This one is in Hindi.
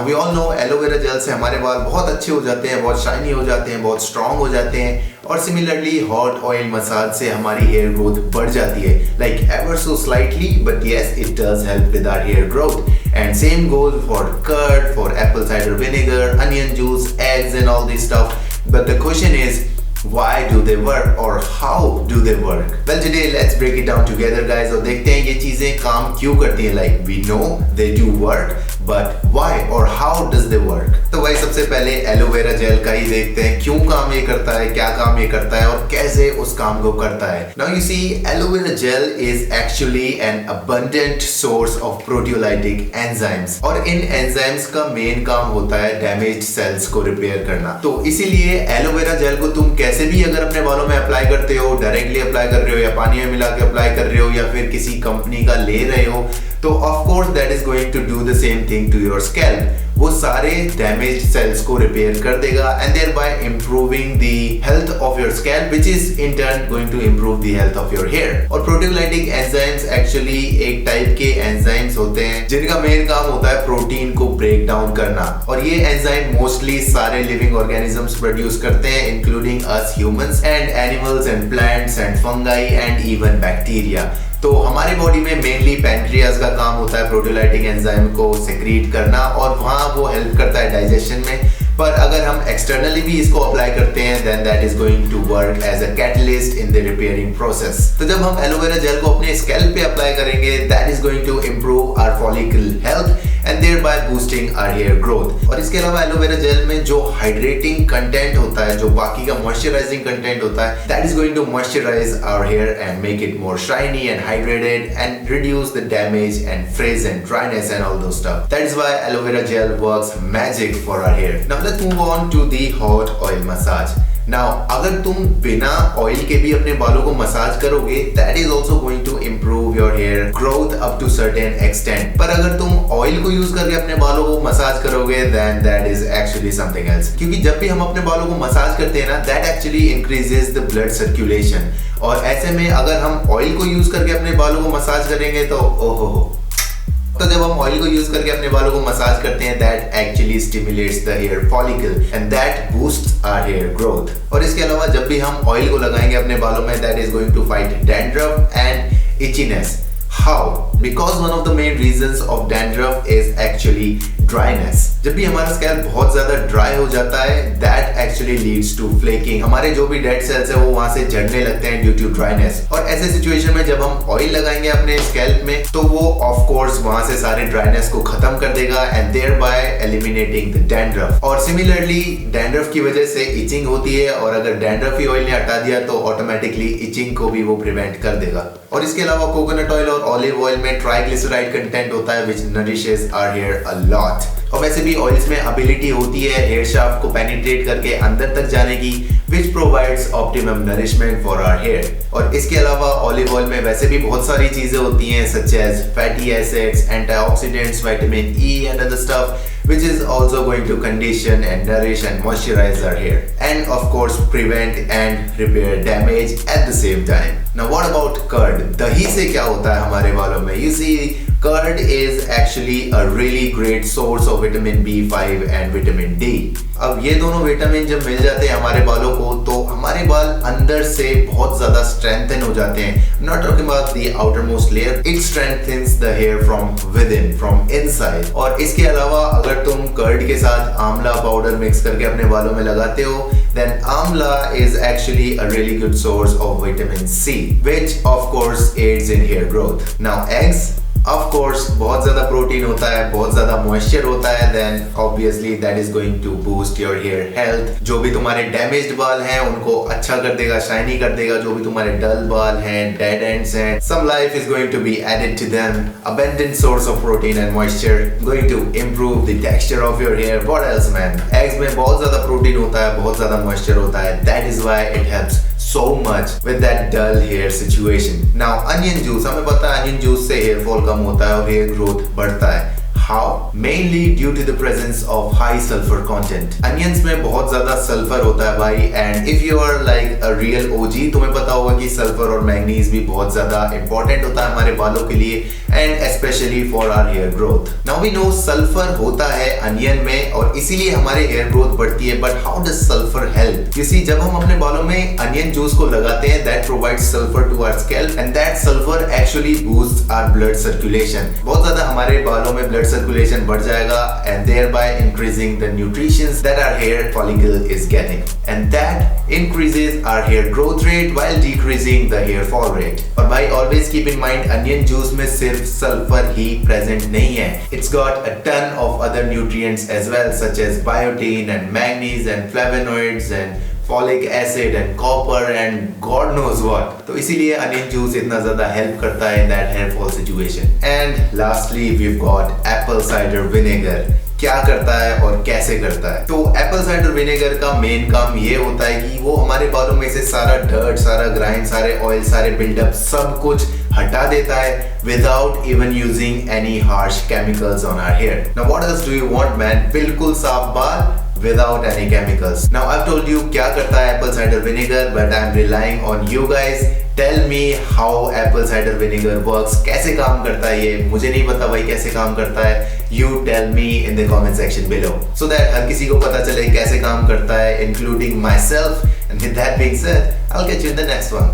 We all know aloe vera gel से हमारे बाल बहुत अच्छे हो जाते हैं, बहुत शाइनी हो जाते हैं, बहुत स्ट्रांग हो जाते हैं। और सिमिलरली हॉट ऑयल मसाज से हमारी हेयर ग्रोथ बढ़ जाती है, like ever so slightly, but yes it does help with our hair growth. And same goes for curd, for apple cider vinegar, onion juice, eggs and all this stuff. But the question is, why do they work or how do they work? Well, today let's break it down together guys और देखते हैं ये चीजें काम क्यों करती हैं। Like we know they do work, but why or how does they work? तो भाई सबसे पहले एलोवेरा जेल का ही देखते हैं, क्यों काम ये करता है, क्या काम ये करता है और कैसे उस काम को करता है। Now you see, aloe vera gel is actually an abundant source of proteolytic enzymes और इन enzymes का मेन काम होता है डैमेज्ड सेल्स को रिपेयर करना। तो इसीलिए एलोवेरा जेल को तुम कैसे भी अगर अपने बालों में अप्लाई करते हो, डायरेक्टली अप्लाई कर रहे हो या पानी में मिला के अप्लाई कर रहे हो या फिर किसी कंपनी का ले रहे हो, तो of course that is going to do the same thing to your scalp. वो सारे डैमेज्ड सेल्स को रिपेयर कर देगा and thereby improving the health of your scalp, which is in turn going to improve the health of your hair. और प्रोटियोलाइटिक एंजाइम्स एक्चुअली एक टाइप के एंजाइम्स होते हैं जिनका मेन काम होता है प्रोटीन को ब्रेक डाउन करना। और ये एंजाइम मोस्टली सारे लिविंग ऑर्गेनिजम्स प्रोड्यूस करते हैं, including us humans and animals and plants and fungi and even bacteria. तो हमारी बॉडी में मेनली पैंक्रियाज का काम होता है प्रोटियोलाइटिक एंजाइम को सेक्रीट करना और वहाँ वो हेल्प करता है डाइजेशन में। पर अगर हम एक्सटर्नली भी इसको अप्लाई करते हैं then that is going to work as a catalyst in the repairing process. तो जब हम एलोवेरा जेल को अपने स्कैल्प पे अप्लाई करेंगे that is going to improve our follicle health and thereby boosting our hair growth. और इसके अलावा एलोवेरा जेल में जो हाइड्रेटिंग कंटेंट होता है, जो बाकी का मॉइस्चराइजिंग कंटेंट होता है, that is going to moisturise our hair and make it more shiny and hydrated and reduce the damage and frizz and dryness and all those stuff. That is why aloe vera gel works magic for our hair. Now let's move on to the hot oil massage. Now अगर तुम बिना ऑयल के भी अपने बालों को मसाज करोगे that is also going to improve your hair growth up to certain extent. पर अगर तुम ऑयल को यूज करके अपने बालों को मसाज करोगे then that is actually something else. क्योंकि जब भी हम अपने बालों को मसाज करते हैं ना that actually increases the blood circulation. और ऐसे में अगर हम ऑयल को यूज करके अपने बालों को मसाज करेंगे तो ओहो, तो जब हम ऑयल को यूज करके अपने बालों को मसाज करते हैं that actually stimulates the hair follicle and that boosts our hair growth. और इसके अलावा जब भी हम ऑयल को लगाएंगे अपने बालों में that is going to fight dandruff and itchiness. How? Because one of the main reasons of dandruff is actually dryness. जब भी हमारा स्कैल्प बहुत ज्यादा ड्राई हो जाता है that actually leads to flaking. हमारे जो भी डेड सेल्स है वो वहां से झड़ने लगते हैं due to dryness. और ऐसे सिचुएशन में जब हम ऑयल लगाएंगे अपने स्कैल्प में तो वो ऑफ कोर्स वहां से सारे ड्राइनेस को खत्म कर देगा and thereby eliminating the dandruff. और सिमिलरली डैंड्रफ की वजह से इचिंग होती है और अगर डैंड्रफ ही ऑयल ने हटा दिया तो ऑटोमेटिकली इचिंग को भी वो प्रिवेंट कर देगा। और इसके अलावा कोकोनट ऑयल और ऑलिव ऑयल में ट्राइग्लिसराइड कंटेंट होता है which nourishes our hair a lot. और वैसे भी ऑयल्स में एबिलिटी होती है हेयर शाफ्ट को पेनिट्रेट करके अंदर तक जाने की which provides optimum nourishment for our hair. और इसके अलावा ऑलिव ऑयल में वैसे भी बहुत सारी चीजें होती हैं such as fatty acids, antioxidants, vitamin E and other stuff which is also going to condition and nourish and moisturize our hair and of course prevent and repair damage at the same time. Now what about curd? दही से क्या होता है हमारे बालों में? You see, curd is actually a really great source of vitamin B5 and vitamin D. अब ये दोनों विटामिन जब मिल जाते हैं हमारे बालों को तो हमारे बाल अंदर से बहुत ज्यादा स्ट्रेंथन हो जाते हैं। Not talking about the outermost layer, it strengthens the hair from within, from inside. और इसके अलावा अगर तुम कर्ड के साथ आंवला पाउडर मिक्स करके अपने बालों में लगाते हो then amla is actually a really good source of vitamin C, which of course aids in hair growth. Now eggs, of course बहुत ज्यादा प्रोटीन होता है, बहुत ज्यादा मॉइस्चर होता है, then obviously that is going to boost your hair health. जो भी तुम्हारे डैमेज्ड बाल हैं उनको अच्छा कर देगा, शाइनी कर देगा। जो भी तुम्हारे डल बाल हैं, डेड एंड्स हैं, some life is going to be added to them. Abundant source of protein and moisture going to improve the texture of your hair. What else man? Eggs में बहुत ज्यादा प्रोटीन होता है, बहुत ज्यादा मॉइस्चर होता है, that is why it helps so much with that dull hair situation. Now onion juice, हमें पता है onion juice से हेयर फॉल कम होता है और हेयर ग्रोथ बढ़ता है। How? Mainly due to the presence of high sulfur content. Onions में बहुत ज़्यादा सल्फर होता है भाई, and if you are like a real OG तुम्हें पता होगा कि सल्फर और मैग्नीज भी बहुत ज़्यादा important होता है हमारे बालों के लिए and especially for our hair growth. Now we know sulphur होता है अनियन में और इसीलिए हमारे हेयर ग्रोथ बढ़ती है. But how does sulfur help? You see, जब हम अपने बालों में अनियन जूस को लगाते हैं, that provides sulfur to our scalp and that sulfur actually boosts our blood circulation. बहुत ज़्यादा हमारे बालों में blood circulation बढ़ जाएगा and thereby increasing the nutritions that our hair follicle is getting, and that increases our hair growth rate while decreasing the hair fall rate. और भाई always keep in mind, onion juice में सिर्फ sulfur ही present नहीं है. It's got a ton of other nutrients as well, such as biotin and manganese and flavonoids and folic acid and copper and God knows what. तो इसीलिए onion juice इतना ज़्यादा help करता है in that hair fall situation. And lastly we've got apple cider vinegar. क्या करता है और कैसे करता है? तो एप्पल साइडर विनेगर का मेन काम ये होता है कि वो हमारे बालों में से सारा डर्ट, सारा ग्राइंड, सारे ऑयल, सारे बिल्डअप सब कुछ हटा देता है without even using any harsh chemicals on our hair. Now what else do you want man? बिल्कुल साफ बाल without any chemicals. Now I've told you क्या करता है apple cider vinegar, but I'm relying on you guys. Tell me how apple cider vinegar works. कैसे काम करता है ये? मुझे नहीं पता भाई कैसे काम करता है. You tell me in the comment section below so that हर किसी को पता चले कैसे काम करता है, including myself. And with that being said, I'll catch you in the next one.